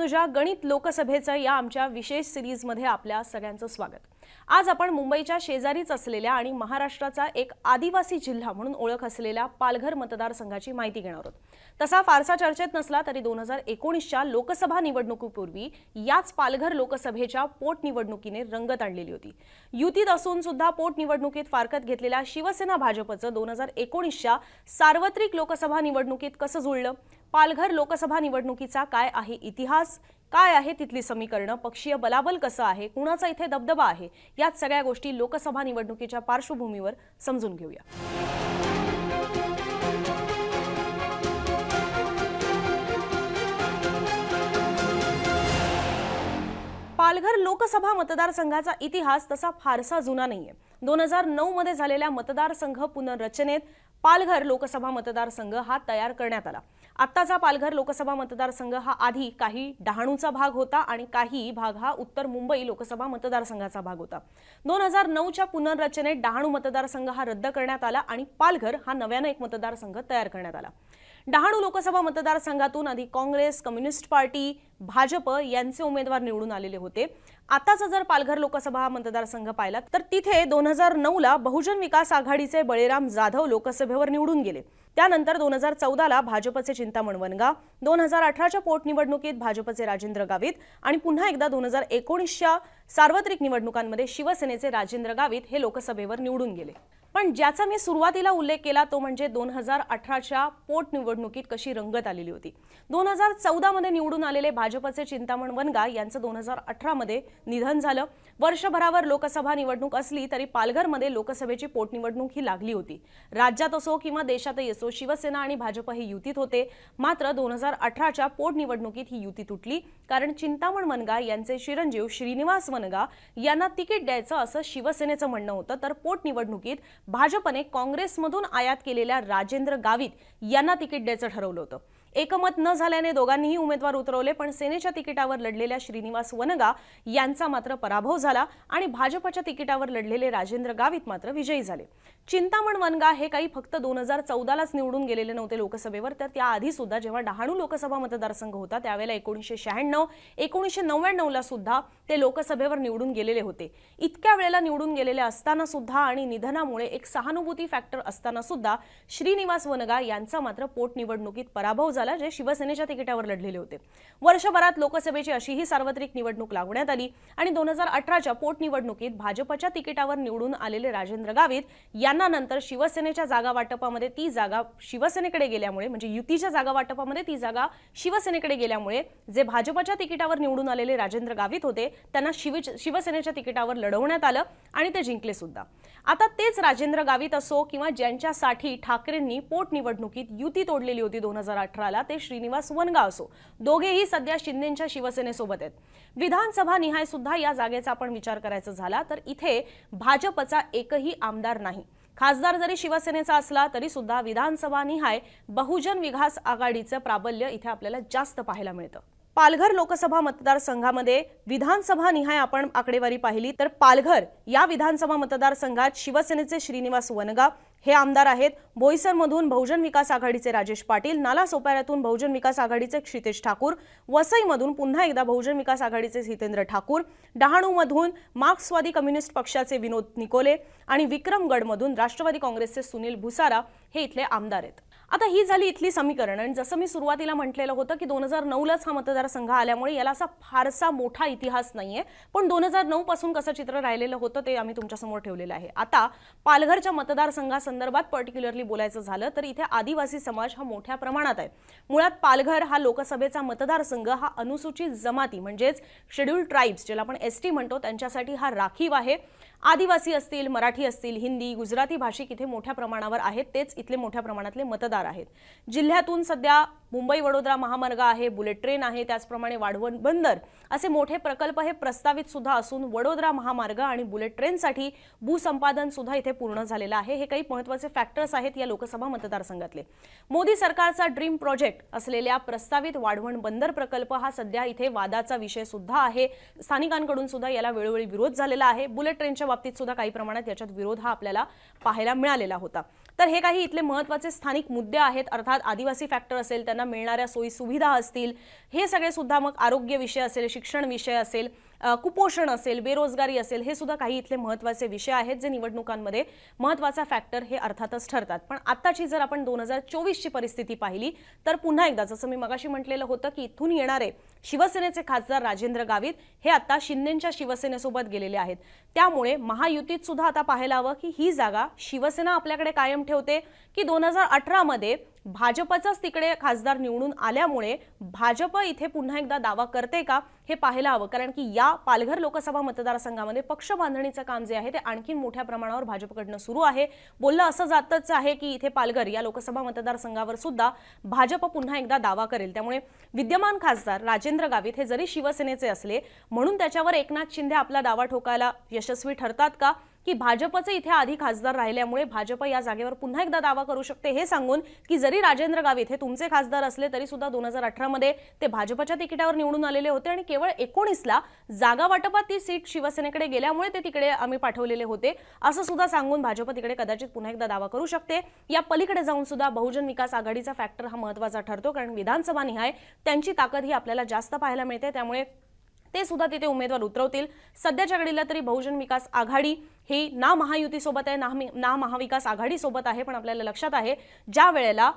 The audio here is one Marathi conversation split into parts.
तुझ्या गणित लोकसभेचं या आमच्या विशेष सिरीजमध्ये आपल्या सगळ्यांचं स्वागत। आज आपण मुंबईच्या शेजारीच असलेल्या आणि महाराष्ट्राचा एक आदिवासी जिल्हा म्हणून ओळख असलेल्या पालघर मतदारसंघाची माहिती घेणार आहोत। तसा फारसा चर्चेत नसला तरी 2019च्या लोकसभा निवडणुकीपूर्वी याच पालघर लोकसभेच्या पोटनिवडणुकीने रंगत आणलेली होती। युतीत असून सुद्धा पोटनिवडणुकीत फारकत घेतलेल्या शिवसेना भाजपचं 2019च्या सार्वत्रिक लोकसभा निवडणुकीत कसं जुळलं, पालघर लोकसभा निवडणुकीचा काय आहे इतिहास, काय आहे तिथली समीकरणं, पक्षीय बलाबल कसं आहे, कुणाचा इथे दबदबा आहे, यात सगळ्या गोष्टी लोकसभा निवडणुकीच्या पार्श्वभूमीवर समजून घेऊया। पालघर लोकसभा मतदारसंघाचा इतिहास तसा फारसा जुना नाहीये। 2009 मध्ये झालेल्या मतदारसंघ पुनर्रचनेत पालघर लोकसभा मतदारसंघ हा तयार करण्यात आला। आत्ताचा पालघर लोकसभा मतदारसंघ हा आधी काही डहाणूचा भाग होता आणि काही भाग हा उत्तर मुंबई लोकसभा मतदारसंघाचा भाग होता। 2009च्या पुनर्रचनेत डहाणू मतदारसंघ हा रद्द करण्यात आला आणि पालघर हा नव्याने एक मतदारसंघ तयार करण्यात आला। डहाणू लोकसभा मतदारसंघातून आधी काँग्रेस, कम्युनिस्ट पार्टी, भाजप यांचे उमेदवार निवडून आलेले होते। आताचा जर पालघर लोकसभा मतदारसंघ पाहिला तर तिथे 2009ला बहुजन विकास आघाडीचे बळीराम जाधव लोकसभेवर निवडून गेले। त्यानंतर 2014ला भाजपचे चिंतामण वनगा, 2018च्या पोटनिवडणुकीत भाजपचे राजेंद्र गावित आणि पुन्हा एकदा 2019च्या सार्वत्रिक निवडणुकांमध्ये शिवसेनेचे राजेंद्र गावित हे लोकसभेवर निवडून गेले। पण ज्याचा मी सुरुवातीला उल्लेख केला तो म्हणजे 2018च्या पोटनिवडणुकीत कशी रंगत आलेली होती। 2014 मध्ये निवडून आलेले भाजपचे चिंतामण वनगा यांचं 2018 मध्ये निधन झालं। वर्षभरावर लोकसभा निवडणूक असली तरी पालघरमध्ये लोकसभेची पोटनिवडणूक ही लागली होती। राज्यात असो किंवा देशातही असो शिवसेना आणि भाजप हे युतीत होते। मात्र 2018च्या पोटनिवडणुकीत ही युती तुटली कारण चिंतामण वनगा यांचे चिरंजीव श्रीनिवास वनगा यांना तिकीट द्यायचं असं शिवसेनेचं म्हणणं होतं, तर पोटनिवडणुकीत भाजपने काँग्रेसमधून आयात केलेल्या राजेंद्र गावित यांना तिकीट द्यायचं ठरवलं होतं। एकमत न झाल्याने दोघांनीही उमेदवार उतरवले, पण सेनेच्या तिकिटावर लढलेल्या श्रीनिवास वनगा यांचा मात्र पराभव झाला आणि भाजपच्या तिकिटावर लढलेले राजेंद्र गावित मात्र विजयी झाले। चिंतामण वनगा हे काही फक्त 2014लाच निवडून गेलेले नव्हते लोकसभेवर, तर त्याआधी सुद्धा जेव्हा डहाणू लोकसभा मतदारसंघ होता त्यावेळेला 1996, 1999ला सुद्धा ते लोकसभेवर निवडून गेलेले होते। इतक्या वेळेला निवडून गेलेले असताना सुद्धा आणि निधनामुळे एक सहानुभूती फॅक्टर असताना सुद्धा श्रीनिवास वनगा यांचा मात्र पोटनिवडणुकीत पराभव झाला, जे शिवसेनेच्या तिकिटावर लढलेले होते। वर्षभरात लोकसभेची अशीही सार्वत्रिक निवडणूक लावण्यात आली आणि 2018च्या पोटनिवडणुकीत भाजपच्या तिकिटावर निवडून आलेले राजेंद्र गावित यांना नंतर शिवसेनेच्या जागा वाटपामध्ये ती जागा शिवसेनेकडे गेल्यामुळे, म्हणजे युतीच्या जागा वाटपामध्ये ती जागा शिवसेनेकडे गेल्यामुळे जे भाजपच्या तिकिटावर निवडून आलेले राजेंद्र गावित होते त्यांना शिवसेनेच्या तिकिटावर लढवण्यात आलं आणि ते जिंकले सुद्धा। आता तेच राजेंद्र गावित असो किंवा ज्यांच्यासाठी ठाकरेंनी पोटनिवडणुकीत युती तोडलेली होती 2018ला, ते श्रीनिवास वनगा असो, दोघेही सध्या शिंदेच्या शिवसेनेसोबत आहेत। विधानसभा निहाय सुद्धा या जागेचा आपण विचार करायचा झाला तर इथे भाजपचा एकही आमदार नाही। खासदार जरी शिवसेनेचा असला तरी सुद्धा विधानसभा निहाय बहुजन विकास आघाडीचं प्राबल्य इथे आपल्याला जास्त पाहायला मिळतं। पालघर लोकसभा मतदारसंघामध्ये विधानसभा निहाय आपण आकडेवारी पाहिली तर पालघर या विधानसभा मतदारसंघात शिवसेनेचे श्रीनिवास वनगा हे आमदार आहेत। बोईसरमधून बहुजन विकास आघाडीचे राजेश पाटील, नालासोपाऱ्यातून बहुजन विकास आघाडीचे क्षितेश ठाकूर, वसईमधून पुन्हा एकदा बहुजन विकास आघाडीचे हितेंद्र ठाकूर, डहाणूमधून मार्क्सवादी कम्युनिस्ट पक्षाचे विनोद निकोले आणि विक्रमगडमधून राष्ट्रवादी काँग्रेसचे सुनील भुसारा हे इथले आमदार आहेत। आता ही झाली इथली समीकरण आणि जसं मी सुरुवातीला म्हटलेलं होतं की 2009लाच हा मतदारसंघ आल्यामुळे याला असा फारसा मोठा इतिहास नाहीये, पण 2009 पासून कसं चित्र राहिलेलं होतं ते आम्ही तुमच्यासमोर ठेवलेलं आहे। आता पालघरच्या मतदारसंघासंदर्भात पर्टिक्युलरली बोलायचं झालं तर इथे आदिवासी समाज हा मोठ्या प्रमाणात आहे। मुळात पालघर हा लोकसभेचा मतदारसंघ हा अनुसूचित जमाती म्हणजेच शेड्यूल्ड ट्राइब्स ज्याला आपण एसटी म्हणतो त्यांच्यासाठी हा राखीव आहे। आदिवासी असतील, मराठी असतील, हिंदी, गुजराती भाषिक इथे मोठ्या प्रमाणावर आहेत, तेच इथले मोठ्या प्रमाणातले मतदार आहेत। जिल्ह्यातून सध्या मुंबई वडोदरा महामार्ग आहे, बुलेट ट्रेन आहे, त्याचप्रमाणे वाढवण बंदर असे मोठे प्रकल्प हे प्रस्तावित सुद्धा असून वडोदरा महामार्ग आणि बुलेट ट्रेनसाठी भूसंपादन सुद्धा इथे पूर्ण झालेलं आहे। हे काही महत्त्वाचे फॅक्टर्स आहेत या लोकसभा मतदारसंघातले। मोदी सरकारचा ड्रीम प्रोजेक्ट असलेल्या प्रस्तावित वाढवण बंदर प्रकल्प हा सध्या इथे वादाचा विषय सुद्धा आहे। स्थानिकांकडून सुद्धा याला वेळोवेळी विरोध झालेला आहे। बुलेट ट्रेनच्या बाबतीत सुद्धा काही प्रमाणात याच्यात विरोध हा आपल्याला पाहायला मिळालेला होता। तर हे काही इथले महत्त्वाचे स्थानिक मुद्दे आहेत, अर्थात आदिवासी फॅक्टर असेल, त्यांना मिळणाऱ्या सोयी सुविधा असतील, हे सगळे सुद्धा, मग आरोग्य विषय असेल, शिक्षण विषय असेल, कुपोषण असेल, बेरोजगारी असेल, हे सुद्धा काही इथले महत्त्वाचे विषय आहेत जे निवडणुकांमध्ये महत्त्वाचा फॅक्टर हे अर्थातच ठरतात। पण आताची जर आपण 2024 ची परिस्थिती पाहिली तर पुन्हा एकदा जसं मी मगाशी म्हटलेलं होतं की इथून येणारे शिवसेनेचे खासदार राजेंद्र गावित हे आता शिंदेंच्या शिवसेनेसोबत गेलेले आहेत। त्यामुळे महायुतीत सुद्धा आता पाहायला हवं की ही जागा शिवसेना आपल्याकडे कायम ठेवते की 2018 मध्ये भाजपचाच तिकडे खासदार निवडून आल्यामुळे भाजप इथे पुन्हा एकदा दावा करते का हे पाहायला हवं। कारण की या पालघर लोकसभा मतदारसंघामध्ये पक्ष बांधणीचं काम जे आहे ते आणखी मोठ्या प्रमाणावर भाजपकडून सुरू आहे। बोललं असं जातच आहे की इथे पालघर या लोकसभा मतदारसंघावर सुद्धा भाजप पुन्हा एकदा दावा करेल। त्यामुळे विद्यमान खासदार राजेंद्र गावित हे जरी शिवसेनेचे असले म्हणून त्याच्यावर एकनाथ शिंदे आपला दावा ठोकायला यशस्वी ठरतात का की भाजपचे इथे आधी खासदार राहिल्यामुळे भाजप या जागेवर पुन्हा एकदा दावा करू शकते, हे सांगून की जरी राजेंद्र गावित हे तुमचे खासदार असले तरी सुद्धा 2018 मध्ये ते भाजपच्या तिकिटावर निवडून आलेले होते आणि केवळ 19 ला जागा वाटपात ती सीट शिवसेनेकडे गेल्यामुळे ते तिकडे आम्ही पाठवलेले होते असं सुद्धा सांगून भाजप तिकडे कदाचित पुन्हा एकदा दावा करू शकते। या पलीकडे जाऊन सुद्धा बहुजन विकास आघाडीचा फॅक्टर हा महत्त्वाचा ठरतो कारण विधानसभा निहाय त्यांची ताकद ही आपल्याला जास्त पाहायला मिळते। त्यामुळे ते सुद्धा तिथे उमेदवार उतरवतील। सध्याच्या घडीला तरी बहुजन विकास आघाडी ही ना महायुती सोबत आहे ना महाविकास आघाडी सोबत आहे, पण आपल्याला लक्षात आहे ज्या वेळेला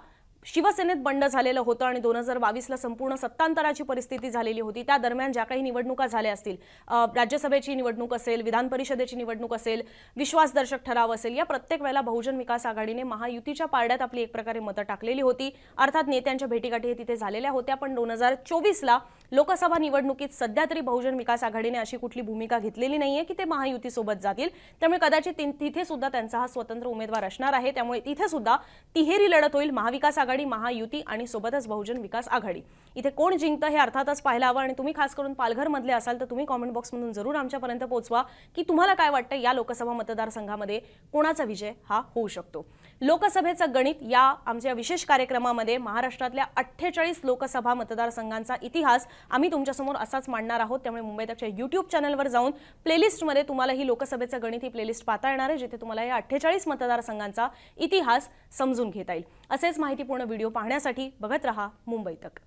शिवसेनेत बंड झालेलं होतं आणि 2022 ला संपूर्ण सत्तांतराची परिस्थिती झालेली होती त्या दरम्यान ज्या काही निवडणुका झाल्या असतील, राज्यसभेची निवडणूक असेल, विधान परिषदेची निवडणूक असेल, विश्वासदर्शक ठराव असेल, या प्रत्येक वेळेला बहुजन विकास आघाडीने महायुतीच्या पारड्यात आपली एक प्रकारे मतं टाकलेली होती। अर्थात नेत्यांच्या भेटीगाठी तिथे झालेल्या होत्या, पण 2024 ला लोकसभा निवडणुकीत सध्या तरी बहुजन विकास आघाडीने अशी कुठली भूमिका घेतलेली नाहीये की ते महायुती सोबत जातील। त्यामुळे कदाचित तिथे सुद्धा त्यांचा हा स्वतंत्र उमेदवार असणार आहे। त्यामुळे तिथे सुद्धा तिहेरी लढत होईल, महाविकास आघाडी, महायुती आणि सोबतच बहुजन विकास आघाडी। इथे कोण जिंकतं हे अर्थातच पाहायला हवं आणि तुम्ही खास करून पालघर मधले असाल तर तुम्ही कमेंट बॉक्स मधून जरूर आमच्यापर्यंत पोहोचवा की तुम्हाला काय वाटतं या लोकसभा मतदारसंघामध्ये कोणाचा विजय हा होऊ शकतो। लोकसभेचं गणित या आमच्या विशेष कार्यक्रमामध्ये महाराष्ट्रातल्या 48 लोकसभा मतदारसंघांचा इतिहास आम्ही तुमच्यासमोर असाच मांडणार आहोत। त्यामुळे मुंबई तकच्या YouTube चॅनलवर जाऊन प्लेलिस्टमध्ये तुम्हाला ही लोकसभेचं गणित ही प्लेलिस्ट पाहता येणार आहे जिथे तुम्हाला या 48 मतदारसंघांचा इतिहास समजून घेता येईल। असेच माहितीपूर्ण व्हिडिओ पाहण्यासाठी बघत रहा मुंबई तक।